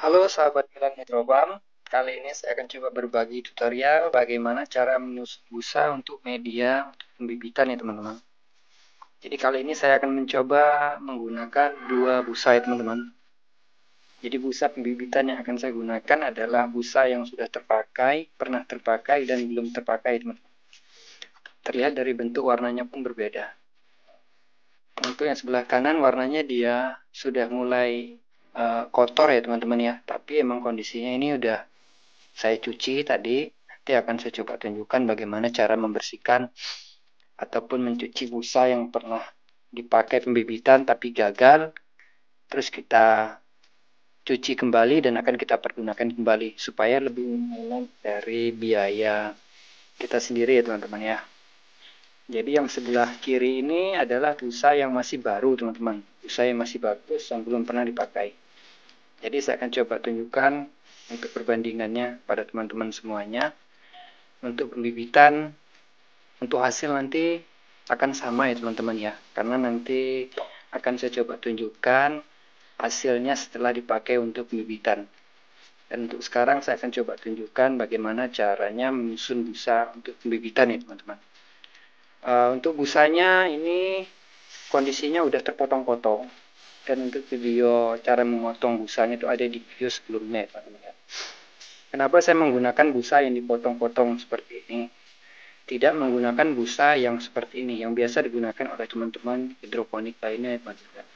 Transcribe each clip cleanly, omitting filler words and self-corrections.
Halo sahabat Milan Metrobam, kali ini saya akan coba berbagi tutorial bagaimana cara menusuk busa untuk media pembibitan ya teman-teman. Jadi kali ini saya akan mencoba menggunakan dua busa ya teman-teman. Jadi busa pembibitan yang akan saya gunakan adalah busa yang sudah terpakai, pernah terpakai dan belum terpakai teman-teman. Terlihat dari bentuk warnanya pun berbeda. Untuk yang sebelah kanan warnanya dia sudah mulai kotor ya teman-teman ya, tapi emang kondisinya ini udah saya cuci tadi. Nanti akan saya coba tunjukkan bagaimana cara membersihkan ataupun mencuci busa yang pernah dipakai pembibitan tapi gagal. Terus kita cuci kembali dan akan kita pergunakan kembali supaya lebih menghemat dari biaya kita sendiri ya teman-teman ya. Jadi yang sebelah kiri ini adalah busa yang masih baru teman-teman. Busa yang masih bagus yang belum pernah dipakai. Jadi saya akan coba tunjukkan untuk perbandingannya pada teman-teman semuanya. Untuk pembibitan, untuk hasil nanti akan sama ya teman-teman ya. Karena nanti akan saya coba tunjukkan hasilnya setelah dipakai untuk pembibitan. Dan untuk sekarang saya akan coba tunjukkan bagaimana caranya menyusun busa untuk pembibitan ya teman-teman. Untuk busanya ini kondisinya udah terpotong-potong. Dan untuk video cara memotong busanya itu ada di video sebelumnya ya teman-teman. Kenapa saya menggunakan busa yang dipotong-potong seperti ini? Tidak menggunakan busa yang seperti ini, yang biasa digunakan oleh teman-teman hidroponik lainnya ya teman-teman.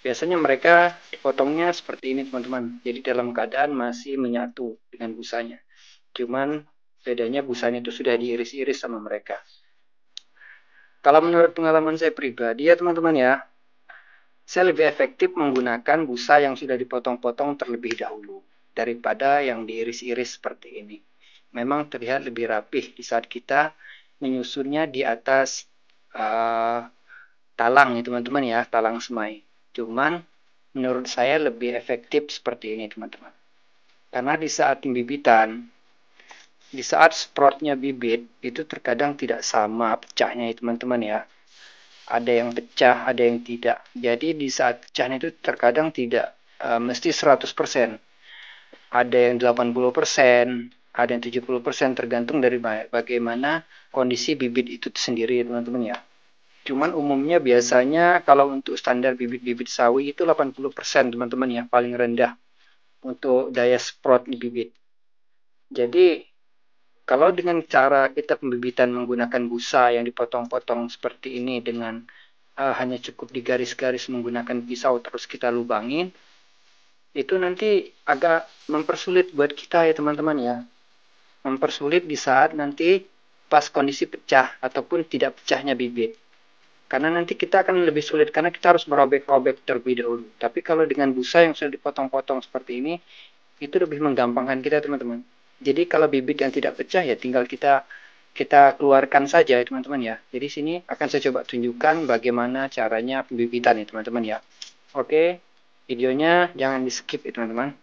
Biasanya mereka potongnya seperti ini teman-teman. Jadi dalam keadaan masih menyatu dengan busanya. Cuman bedanya busanya itu sudah diiris-iris sama mereka. Kalau menurut pengalaman saya pribadi ya teman-teman ya, saya lebih efektif menggunakan busa yang sudah dipotong-potong terlebih dahulu daripada yang diiris-iris seperti ini. Memang terlihat lebih rapih di saat kita menyusunnya di atas talang ya teman-teman ya, talang semai. Cuman menurut saya lebih efektif seperti ini teman-teman. Karena di saat pembibitan, di saat sproutnya bibit, itu terkadang tidak sama pecahnya ya teman-teman ya. Ada yang pecah, ada yang tidak. Jadi di saat pecahnya itu terkadang tidak mesti 100%. Ada yang 80%, ada yang 70%, tergantung dari bagaimana kondisi bibit itu sendiri teman-teman ya. Cuman umumnya biasanya kalau untuk standar bibit-bibit sawi itu 80% teman-teman ya, paling rendah untuk daya sprout di bibit. Jadi kalau dengan cara kita pembibitan menggunakan busa yang dipotong-potong seperti ini dengan hanya cukup digaris-garis menggunakan pisau terus kita lubangin, itu nanti agak mempersulit buat kita ya teman-teman ya. Mempersulit di saat nanti pas kondisi pecah ataupun tidak pecahnya bibit. Karena nanti kita akan lebih sulit karena kita harus merobek-robek terlebih dahulu. Tapi kalau dengan busa yang sudah dipotong-potong seperti ini, itu lebih menggampangkan kita teman-teman. Jadi kalau bibit yang tidak pecah ya tinggal kita keluarkan saja ya teman-teman ya. Jadi sini akan saya coba tunjukkan bagaimana caranya pembibitan ya teman-teman ya. Oke, videonya jangan di skip ya teman-teman.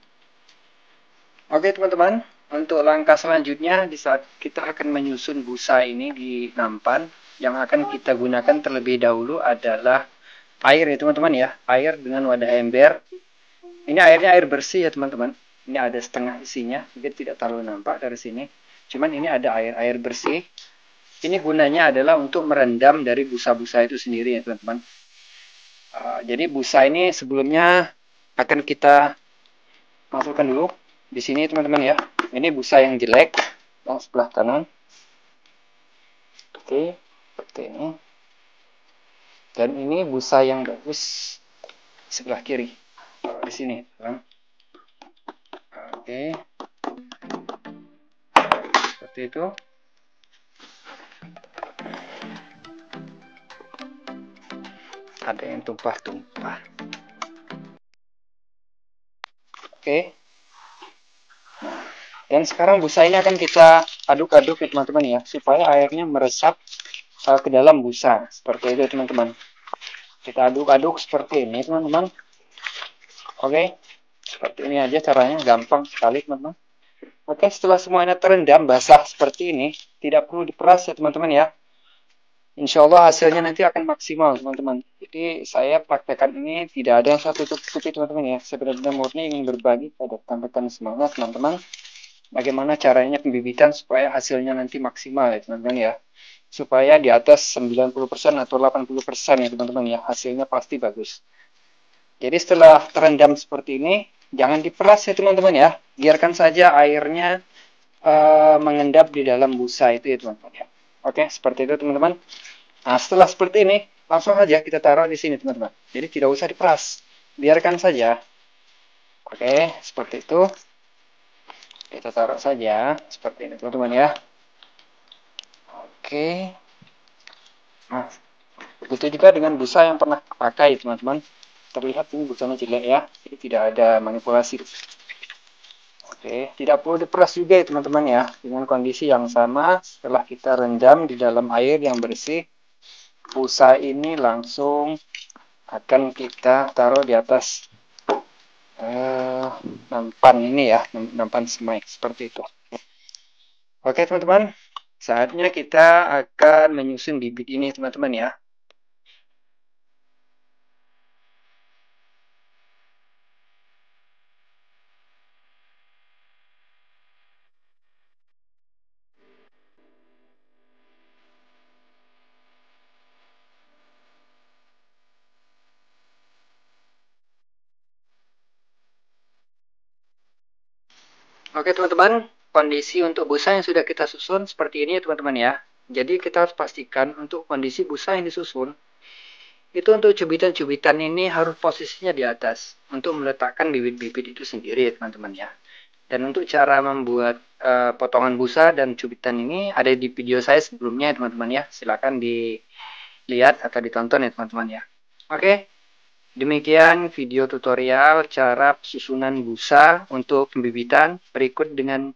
Oke teman-teman, untuk langkah selanjutnya di saat kita akan menyusun busa ini di nampan, yang akan kita gunakan terlebih dahulu adalah air ya teman-teman ya. Air dengan wadah ember. Ini airnya air bersih ya teman-teman. Ini ada setengah isinya, mungkin tidak terlalu nampak dari sini. Cuman ini ada air bersih. Ini gunanya adalah untuk merendam dari busa-busa itu sendiri ya teman-teman. Jadi busa ini sebelumnya akan kita masukkan dulu di sini teman-teman ya. Ini busa yang jelek yang sebelah kanan. Oke, seperti ini. Dan ini busa yang bagus sebelah kiri. Di sini, teman. Oke. Seperti itu. Ada yang tumpah-tumpah. Oke. Dan sekarang busa ini akan kita aduk-aduk ya teman-teman ya, supaya airnya meresap ke dalam busa. Seperti itu teman-teman. Kita aduk-aduk seperti ini teman-teman. Oke, seperti ini aja caranya, gampang sekali teman-teman. Oke, setelah semuanya terendam basah seperti ini, tidak perlu diperas ya teman-teman ya. Insya Allah hasilnya nanti akan maksimal, teman-teman. Jadi saya praktekkan ini tidak ada yang saya tutup-tutupi, teman-teman ya. Saya benar-benar murni ingin berbagi pada rekan-rekan semangat, teman-teman. Bagaimana caranya pembibitan supaya hasilnya nanti maksimal ya, teman-teman ya. Supaya di atas 90% atau 80% ya, teman-teman ya. Hasilnya pasti bagus. Jadi setelah terendam seperti ini, jangan diperas ya, teman-teman ya. Biarkan saja airnya mengendap di dalam busa itu ya, teman-teman ya. Oke, seperti itu, teman-teman. Nah, setelah seperti ini, langsung aja kita taruh di sini, teman-teman. Jadi tidak usah diperas. Biarkan saja. Oke, seperti itu. Kita taruh saja. Seperti ini, teman-teman ya. Oke. Nah, begitu juga dengan busa yang pernah pakai, teman-teman. Terlihat ini busanya jelek ya. Jadi tidak ada manipulasi. Oke, tidak perlu diperas juga ya, teman-teman ya. Dengan kondisi yang sama, setelah kita rendam di dalam air yang bersih, busa ini langsung akan kita taruh di atas nampan ini ya, nampan semai seperti itu. Oke teman-teman, saatnya kita akan menyusun bibit ini teman-teman ya. Oke teman-teman, kondisi untuk busa yang sudah kita susun seperti ini ya teman-teman ya. Jadi kita harus pastikan untuk kondisi busa yang disusun, itu untuk cubitan-cubitan ini harus posisinya di atas untuk meletakkan bibit-bibit itu sendiri ya teman-teman ya. Dan untuk cara membuat potongan busa dan cubitan ini ada di video saya sebelumnya ya teman-teman ya. Silahkan dilihat atau ditonton ya teman-teman ya. Oke, demikian video tutorial cara susunan busa untuk pembibitan. Berikut dengan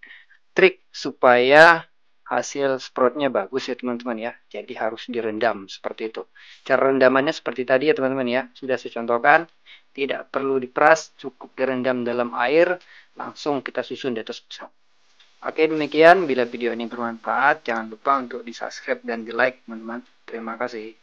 trik supaya hasil sproutnya bagus ya teman-teman ya. Jadi harus direndam seperti itu. Cara rendamannya seperti tadi ya teman-teman ya. Sudah saya contohkan. Tidak perlu diperas, cukup direndam dalam air. Langsung kita susun di atas busa. Oke demikian. Bila video ini bermanfaat, jangan lupa untuk di subscribe dan di like teman-teman. Terima kasih.